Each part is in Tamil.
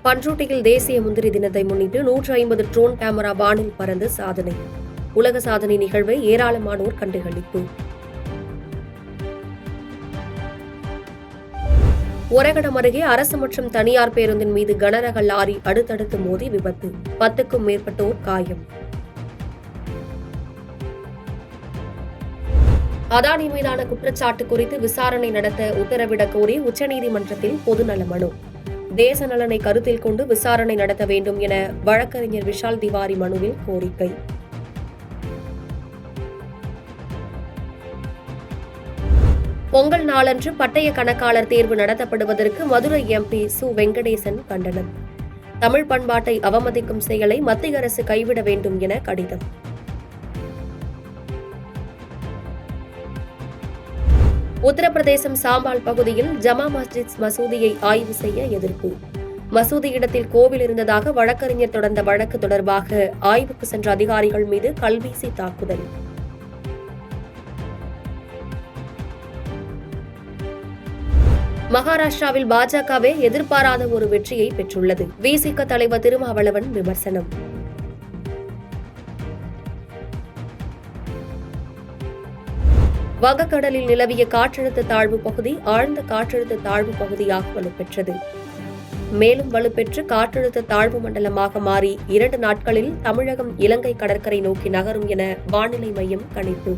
பண்ருட்டியில் தேசிய முந்திரி தினத்தை முன்னிட்டு 150 ட்ரோன் கேமரா வானில் பறந்து சாதனை. உலக சாதனை நிகழ்வை ஏராளமானோர் கண்டுகளிப்பு. ஒரகடம் அருகே அரசு மற்றும் தனியார் பேருந்தின் மீது கனரக லாரி அடுத்தடுத்து மோதி விபத்து. 10க்கும் மேற்பட்டோர் காயம். அதானி மீதான குற்றச்சாட்டு குறித்து விசாரணை நடத்த உத்தரவிடக் கோரி உச்சநீதிமன்றத்தில் பொதுநல மனு. தேச நலனை கருத்தில் கொண்டு விசாரணை நடத்த வேண்டும் என வழக்கறிஞர் விஷால் திவாரி மனுவில் கோரிக்கை. பொங்கல் நாளன்று பட்டய கணக்காளர் தேர்வு நடத்தப்படுவதற்கு மதுரை எம்பி சு வெங்கடேசன் கண்டனம். தமிழ் பண்பாட்டை அவமதிக்கும் செயலை மத்திய அரசு கைவிட வேண்டும் என கடிதம். உத்தரப்பிரதேசம் சாம்பால் பகுதியில் ஜமா மஸ்ஜித் மசூதியை ஆய்வு செய்ய எதிர்ப்பு. மசூதி இடத்தில் கோவில் இருந்ததாக வழக்கறிஞர் தொடர்ந்த வழக்கு தொடர்பாக ஆய்வுக்கு சென்ற அதிகாரிகள் மீது கல்வீசி தாக்குதல். மகாராஷ்டிராவில் பாஜகவே எதிர்பாராத ஒரு வெற்றியை பெற்றுள்ளது. விசிக தலைவர் திருமாவளவன் விமர்சனம். வங்கக்கடலில் நிலவிய காற்றழுத்த தாழ்வு பகுதி ஆழ்ந்த காற்றழுத்த தாழ்வு பகுதியாக வலுப்பெற்றது. மேலும் வலுப்பெற்று காற்றழுத்த தாழ்வு மண்டலமாக மாறி 2 நாட்களில் தமிழகம் இலங்கை கடற்கரை நோக்கி நகரும் என வானிலை மையம் கணிப்பு.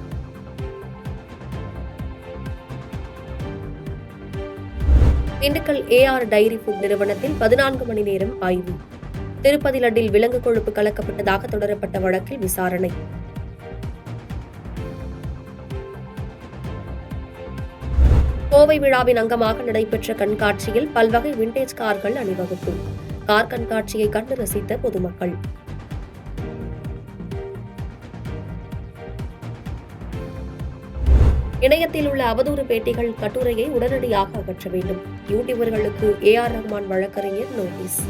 திண்டுக்கல் AR டைரி ஃபுட் நிறுவனத்தில் 14 மணி நேரம் ஆய்வு. திருப்பதி லட்டில் விலங்கு கொழுப்பு கலக்கப்பட்டதாக தொடரப்பட்ட வழக்கில் விசாரணை. கோவை விழாவின் அங்கமாக நடைபெற்ற கண்காட்சியில் பல்வகை விண்டேஜ் கார்கள் அணிவகுப்பு. கார் கண்காட்சியை கண்டு ரசித்த பொதுமக்கள். இணையத்தில் உள்ள அவதூறு பேட்டிகள் கட்டுரையை உடனடியாக அகற்ற வேண்டும். யூடியூபர்களுக்கு AR ரஹ்மான் வழக்கறிஞர் நோட்டீஸ்.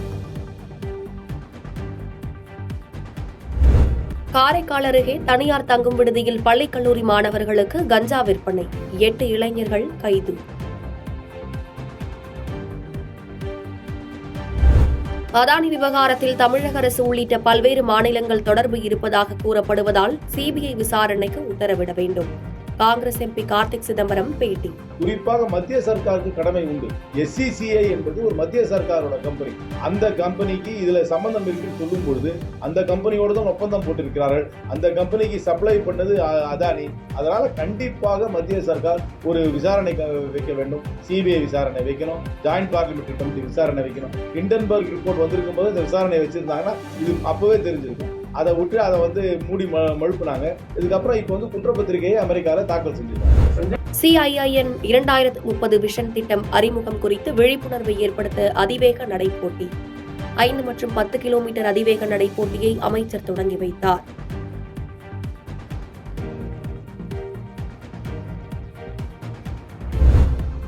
காரைக்கால் அருகே தனியார் தங்கும் விடுதியில் பள்ளி கல்லூரி மாணவர்களுக்கு கஞ்சா விற்பனை. 8 இளைஞர்கள் கைது. அதானி விவகாரத்தில் தமிழக அரசு உள்ளிட்ட பல்வேறு மாநிலங்கள் தொடர்பு இருப்பதாக கூறப்படுவதால் CBI விசாரணைக்கு உத்தரவிட வேண்டும். காங்கிரஸ் MP கார்த்திக் சிதம்பரம் பேட்டி. குறிப்பாக மத்திய சர்க்காருக்கு கடமை உண்டு. SCCI என்பது ஒரு மத்திய சர்க்காரோட கம்பெனி. அந்த கம்பெனிக்கு இதுல சம்பந்தம் இருக்குன்னு சொல்லும் பொழுது அந்த கம்பெனியோடு தான் ஒப்பந்தம் போட்டிருக்கிறார்கள். அந்த கம்பெனிக்கு சப்ளை பண்ணது அதானி. அதனால கண்டிப்பாக மத்திய சர்க்கார் ஒரு விசாரணை வைக்க வேண்டும். CBI விசாரணை வைக்கணும். ஜாயிண்ட் பார்லிமெண்டரி கமிட்டி விசாரணை வைக்கணும். ஹிண்டன்பர்க் ரிப்போர்ட் வந்திருக்கும் போது இந்த விசாரணை வச்சிருந்தாங்கன்னா இது அப்பவே தெரிஞ்சிருக்கும். அதை விட்டு அதை மூடி மழுப்புனாங்க. இதுக்கப்புறம் இப்ப குற்றப்பத்திரிகையை அமெரிக்கால தாக்கல் செஞ்சிருக்காங்க. CIIN 2030 விஷன் திட்டம் அறிமுகம் குறித்து விழிப்புணர்வை ஏற்படுத்த அதிவேக நடைபோட்டி. 5 மற்றும் 10 கிலோமீட்டர் அதிவேக நடைபோட்டியை அமைச்சர் தொடங்கி வைத்தார்.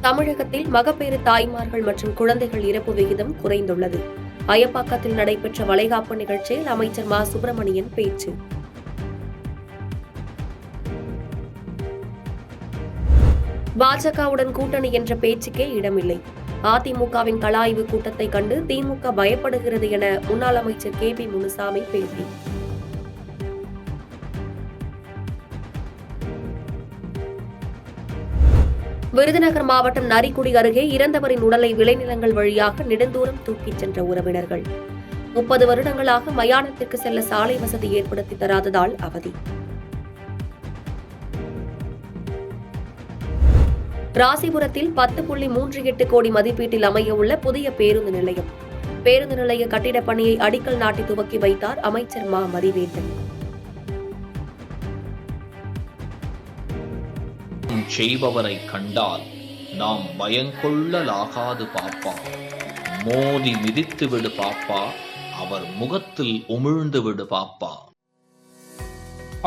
தமிழகத்தில் மகப்பேறு தாய்மார்கள் மற்றும் குழந்தைகள் இறப்பு விகிதம் குறைந்துள்ளது. அயப்பாக்கத்தில் நடைபெற்ற வளைகாப்பு நிகழ்ச்சியில் அமைச்சர் மா சுப்பிரமணியன் பேச்சு. பாஜகவுடன் கூட்டணி என்ற பேச்சுக்கே இடமில்லை. அதிமுகவின் கலாய்வு கூட்டத்தை கண்டு திமுக பயப்படுகிறது என முன்னாள் அமைச்சர் KP முனுசாமி பேட்டி. விருதுநகர் மாவட்டம் நரிக்குடி அருகே இறந்தவரின் உடலை விளைநிலங்கள் வழியாக நெடுந்தூரம் தூக்கிச் சென்ற உறவினர்கள். 30 வருடங்களாக மயானத்திற்கு செல்ல சாலை வசதி ஏற்படுத்தி தராததால் அவதி. ராசிபுரத்தில் 10.38 கோடி மதிப்பீட்டில் அமையவுள்ள புதிய பேருந்து நிலையம். பேருந்து நிலைய கட்டிடப் பணியை அடிக்கல் நாட்டி துவக்கி வைத்தார் அமைச்சர் மா மதிவேந்தன். செய்பவரை கண்டால் நாம் பயங்கொள்ளலாகாது பாப்பா. மோதி மிதித்து விடு பாப்பா, அவர் முகத்தில் உமிழ்ந்து விடு பாப்பா.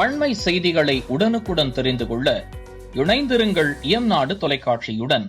அண்மை செய்திகளை உடனுக்குடன் தெரிந்து கொள்ள இணைந்திருங்கள் இயம்நாடு தொலைக்காட்சியுடன்.